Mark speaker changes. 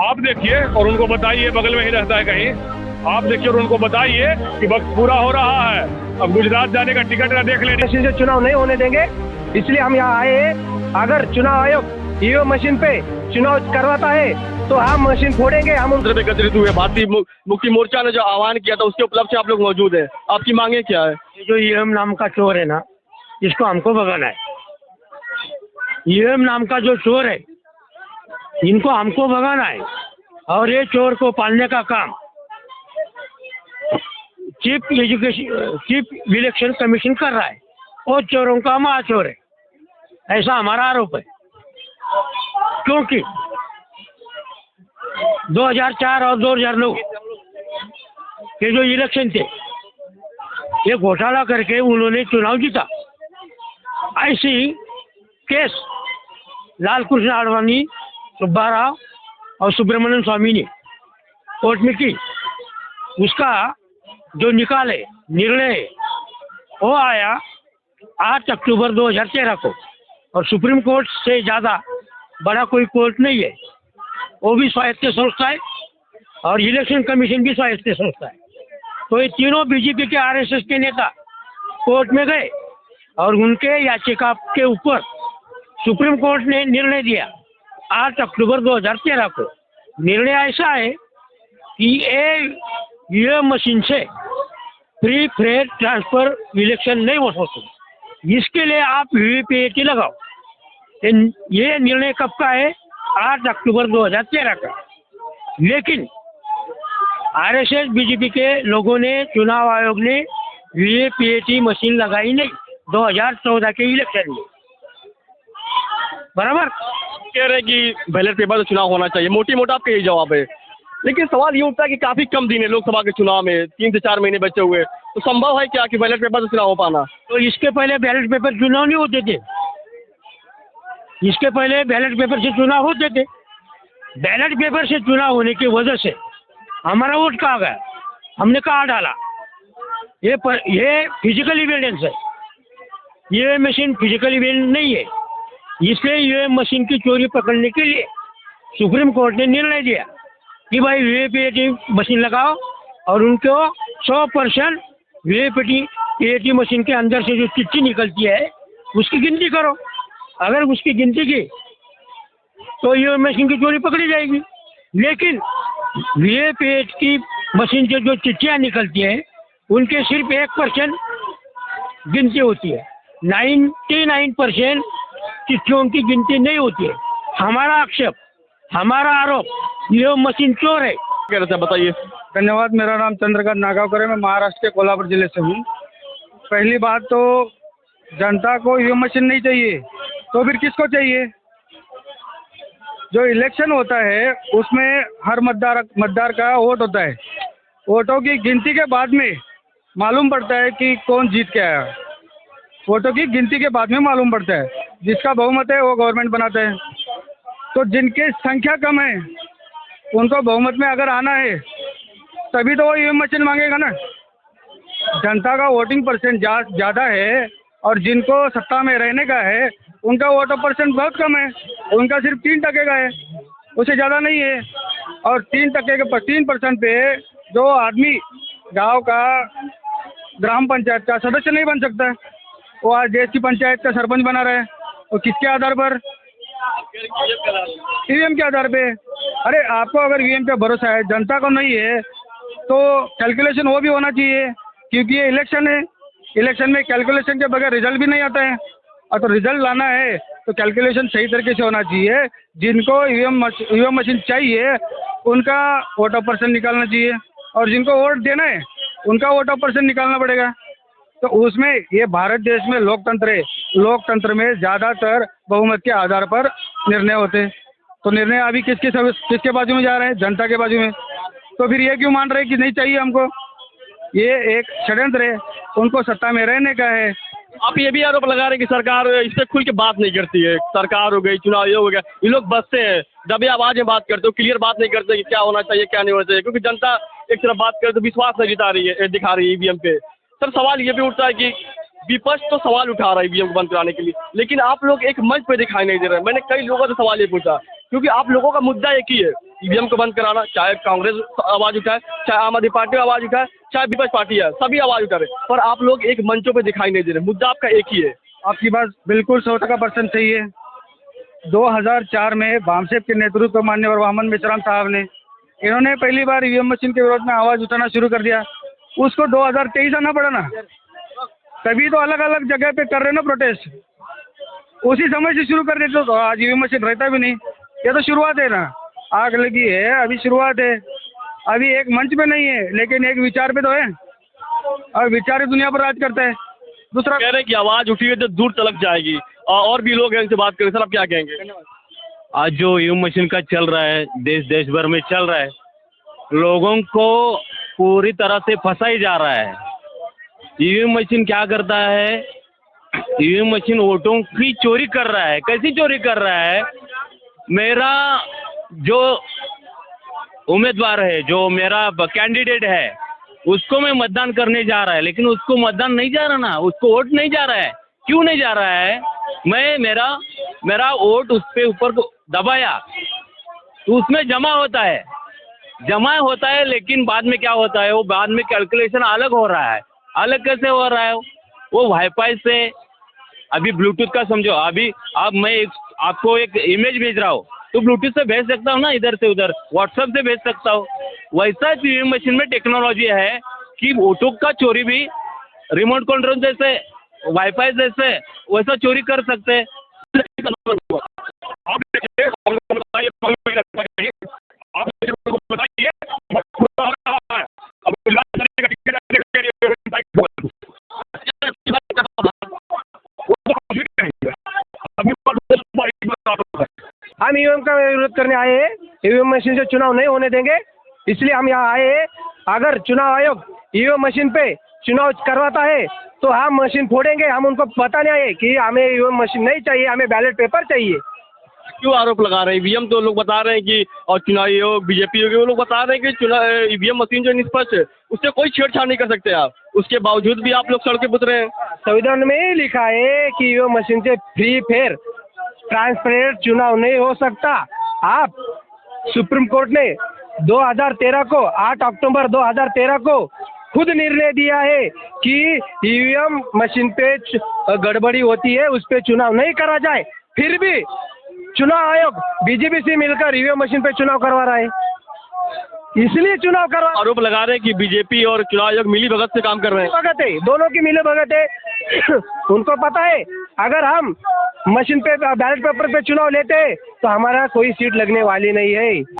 Speaker 1: आप देखिए और उनको बताइए, बगल में ही रहता है कहीं, आप देखिए और उनको बताइए कि वक्त पूरा हो रहा है, अब गुजरात जाने का टिकट ना देख लेने
Speaker 2: से चुनाव नहीं होने देंगे, इसलिए हम यहाँ आए हैं। अगर चुनाव आयोग ईवीएम मशीन पे चुनाव करवाता है तो हम मशीन फोड़ेंगे। हम
Speaker 3: एकत्रित हुए भारतीय मुक्ति मोर्चा ने जो आह्वान किया था उसके उपलक्ष्य आप लोग मौजूद हैं, आपकी मांगे क्या है?
Speaker 2: ये जो ईवीएम नाम का चोर है ना, इसको हमको भगाना है। ईवीएम नाम का जो चोर है, इनको हमको भगाना है और ये चोर को पालने का काम चीफ इलेक्शन कमीशन कर रहा है और चोरों का महाचोर है, ऐसा हमारा आरोप है। क्योंकि 2004 और 2009 के जो इलेक्शन थे, ये घोटाला करके उन्होंने चुनाव जीता। ऐसी केस लाल कृष्ण आडवाणी, सुब्बा राव और सुब्रमण्यम स्वामी ने कोर्ट में की। उसका जो निकाल है, निर्णय है, वो आया 8 अक्टूबर 2013 को। और सुप्रीम कोर्ट से ज़्यादा बड़ा कोई कोर्ट नहीं है, वो भी स्वायत्त संस्था है और इलेक्शन कमीशन भी स्वायत्त संस्था है। तो ये तीनों बीजेपी के आरएसएस के नेता कोर्ट में गए और उनके याचिका के ऊपर सुप्रीम कोर्ट ने निर्णय दिया 8 अक्टूबर 2013 को। निर्णय ऐसा है कि ईवीएम मशीन से फ्री फेयर ट्रांसफर इलेक्शन नहीं हो सकते, इसके लिए आप वीवीपीएटी लगाओ। ये निर्णय कब का है? 8 अक्टूबर 2013 का। लेकिन आरएसएस बीजेपी के लोगों ने, चुनाव आयोग ने वीवीपीएटी मशीन लगाई नहीं 2014 के इलेक्शन में, बराबर।
Speaker 3: कह रहे कि बैलेट पेपर से चुनाव होना चाहिए, मोटी मोटा आपका यही जवाब है। लेकिन सवाल ये उठता है कि काफी कम दिन है लोकसभा के चुनाव में, 3 से 4 महीने बचे हुए, तो संभव है क्या कि बैलेट पेपर से चुनाव हो पाना?
Speaker 2: तो इसके पहले बैलेट पेपर चुनाव नहीं होते थे, इसके पहले बैलेट पेपर से चुनाव होते थे। बैलेट पेपर से चुनाव होने की वजह से हमारा वोट कहाँ गया, हमने कहाँ डाला? ये फिजिकल एविडेंस है। ये मशीन फिजिकल एविडेंस नहीं है, इसलिए ये मशीन की चोरी पकड़ने के लिए सुप्रीम कोर्ट ने निर्णय दिया कि भाई वीवीपीएटी मशीन लगाओ और उनको 100% वीवीपीएटी मशीन के अंदर से जो चिट्ठी निकलती है उसकी गिनती करो। अगर उसकी गिनती की तो ये मशीन की चोरी पकड़ी जाएगी। लेकिन वीवीपीएटी मशीन से जो चिट्ठियाँ निकलती हैं उनके सिर्फ 1% गिनती होती है, 99% चिट्ठियों की गिनती नहीं होती है। हमारा आक्षेप, हमारा आरोप, ये मशीन चोर है।
Speaker 3: क्या रहता है बताइए?
Speaker 4: धन्यवाद। मेरा नाम चंद्रकांत नागावकर है, मैं महाराष्ट्र के कोल्हापुर जिले से हूँ। पहली बात तो जनता को ईवीएम मशीन नहीं चाहिए, तो फिर किसको चाहिए? जो इलेक्शन होता है उसमें हर मतदार का वोट होता है। वोटों की गिनती के बाद में मालूम पड़ता है कि कौन जीत के आया। वोटों की गिनती के बाद में मालूम पड़ता है, जिसका बहुमत है वो गवर्नमेंट बनाता है। तो जिनकी संख्या कम है उनको बहुमत में अगर आना है तभी तो वो ईवीएम मशीन मांगेगा ना। जनता का वोटिंग परसेंट ज़्यादा है और जिनको सत्ता में रहने का है उनका वोटर परसेंट बहुत कम है, उनका सिर्फ 3% का है, उससे ज़्यादा नहीं है। और 3% पे जो आदमी गांव का ग्राम पंचायत का सदस्य नहीं बन सकता, वो आज देश की पंचायत का सरपंच बना रहा है। और किसके आधार पर? ईवीएम के आधार पे। अरे आपको अगर ईवीएम पे भरोसा है, जनता को नहीं है, तो कैलकुलेशन वो भी होना चाहिए, क्योंकि ये इलेक्शन है। इलेक्शन में कैलकुलेशन के बगैर रिजल्ट भी नहीं आता है। और तो रिजल्ट लाना है तो कैलकुलेशन सही तरीके से होना चाहिए। जिनको ईवीएम मशीन चाहिए उनका वोटर परसेंट निकालना चाहिए, और जिनको वोट देना है उनका वोटर परसेंट निकालना पड़ेगा। तो उसमें ये भारत देश में लोकतंत्र है, लोकतंत्र में ज़्यादातर बहुमत के आधार पर निर्णय होते हैं। तो निर्णय अभी किसके बाजू में जा रहे हैं? जनता के बाजू में। तो फिर ये क्यों मान रहे हैं कि नहीं चाहिए हमको? ये एक षड्यंत्र है, उनको सत्ता में रहने का है।
Speaker 3: आप ये भी आरोप लगा रहे हैं कि सरकार इस पर खुल के बात नहीं करती है। सरकार हो गई, चुनाव ये हो गया, ये लोग बसते हैं, जब भी आवाज़ में बात करते हो क्लियर बात नहीं करते कि क्या होना चाहिए क्या नहीं होना चाहिए, क्योंकि जनता एक तरफ बात करे तो विश्वास नहीं दिखा रही है ईवीएम पे। सर सवाल ये भी उठता है कि विपक्ष तो सवाल उठा रहा है ईवीएम को बंद कराने के लिए, लेकिन आप लोग एक मंच पे दिखाई नहीं दे रहे हैं। मैंने कई लोगों से सवाल ये पूछा क्योंकि आप लोगों का मुद्दा एक ही है, ईवीएम को बंद कराना। चाहे कांग्रेस आवाज़ उठाए, चाहे आम आदमी पार्टी आवाज़ उठाए, चाहे विपक्ष पार्टी है, सभी आवाज़ उठा रहे, पर आप लोग एक मंचों पे दिखाई नहीं दे रहे। मुद्दा आपका एक ही है।
Speaker 4: आपकी बात बिल्कुल 100% सही है। 2004 में भामसेप के नेतृत्व में माननीय वामन मेश्राम साहब ने इन्होंने पहली बार ईवीएम मशीन के विरोध में आवाज़ उठाना शुरू कर दिया। उसको 2023 आना पड़ा ना, तभी तो अलग अलग जगह पे कर रहे ना प्रोटेस्ट। उसी समय से शुरू कर देते तो आज ईवीएम मशीन रहता भी नहीं। ये तो शुरुआत है ना, आग लगी है, अभी शुरुआत है। अभी एक मंच पे नहीं है, लेकिन एक विचार पे तो है, और विचार दुनिया पर राज करता है। दूसरा
Speaker 3: कह रहे हैं कि आवाज़ उठी है तो दूर तलक जाएगी, और भी लोग हैं इनसे बात करें। सर, आप क्या कहेंगे?
Speaker 2: आज जो ईवीएम मशीन का चल रहा है, देश भर में चल रहा है, लोगों को पूरी तरह से फंसा ही जा रहा है। ईवीएम मशीन क्या करता है? ईवीएम मशीन वोटों की चोरी कर रहा है। कैसी चोरी कर रहा है? मेरा जो उम्मीदवार है, जो मेरा कैंडिडेट है, उसको मैं मतदान करने जा रहा है, लेकिन उसको मतदान नहीं जा रहा ना, उसको वोट नहीं जा रहा है। क्यों नहीं जा रहा है? मैं मेरा वोट उस पे ऊपर दबाया तो उसमें जमा होता है, लेकिन बाद में क्या होता है? वो बाद में कैलकुलेशन अलग हो रहा है। अलग कैसे हो रहा है? वो वाईफाई से, अभी ब्लूटूथ का समझो, अभी मैं आपको एक इमेज भेज रहा हूँ तो ब्लूटूथ से भेज सकता हूँ ना, इधर से उधर व्हाट्सएप से भेज सकता हूँ। वैसा ईवीएम मशीन में टेक्नोलॉजी है कि वोटों का चोरी भी रिमोट कंट्रोल जैसे, वाईफाई जैसे वैसा चोरी कर सकते हैं।
Speaker 1: आप देखिए, आप बताइए, पूरा हो रहा है। अब गुजरात जाने का टिकट
Speaker 5: हम ईवीएम का विरोध करने आए हैं। ईवीएम मशीन से चुनाव नहीं होने देंगे, इसलिए हम यहाँ आए हैं। अगर चुनाव आयोग ईवीएम मशीन पे चुनाव करवाता है तो हम मशीन फोड़ेंगे। हम उनको बताने आए कि हमें ईवीएम मशीन नहीं चाहिए, हमें बैलेट पेपर चाहिए।
Speaker 3: क्यों आरोप लगा रहे हैं? ईवीएम तो लोग बता रहे हैं कि, और चुनाव आयोग, बीजेपी वो लोग बता रहे हैं कि ईवीएम मशीन जो निष्पक्ष है, उससे कोई छेड़छाड़ नहीं कर सकते आप। उसके बावजूद भी आप लोग सड़कें पे उतरे हैं।
Speaker 5: संविधान में ही लिखा है कि ईवीएम मशीन से फ्री फेयर ट्रांसपेरेंट चुनाव नहीं हो सकता। आप सुप्रीम कोर्ट ने 2013 को 8 अक्टूबर 2013 को खुद निर्णय दिया है कि ईवीएम मशीन पे गड़बड़ी होती है, उस पे चुनाव नहीं करा जाए। फिर भी चुनाव आयोग बीजेपी से मिलकर ईवीएम मशीन पे चुनाव करवा रहा है, इसलिए चुनाव करवा।
Speaker 3: आरोप लगा रहे हैं कि बीजेपी और चुनाव आयोग मिली भगत से काम कर रहे हैं।
Speaker 5: भगत है, दोनों की मिली भगत है। उनको पता है अगर हम मशीन पे बैलेट पेपर पे चुनाव लेते हैं तो हमारा कोई सीट लगने वाली नहीं है।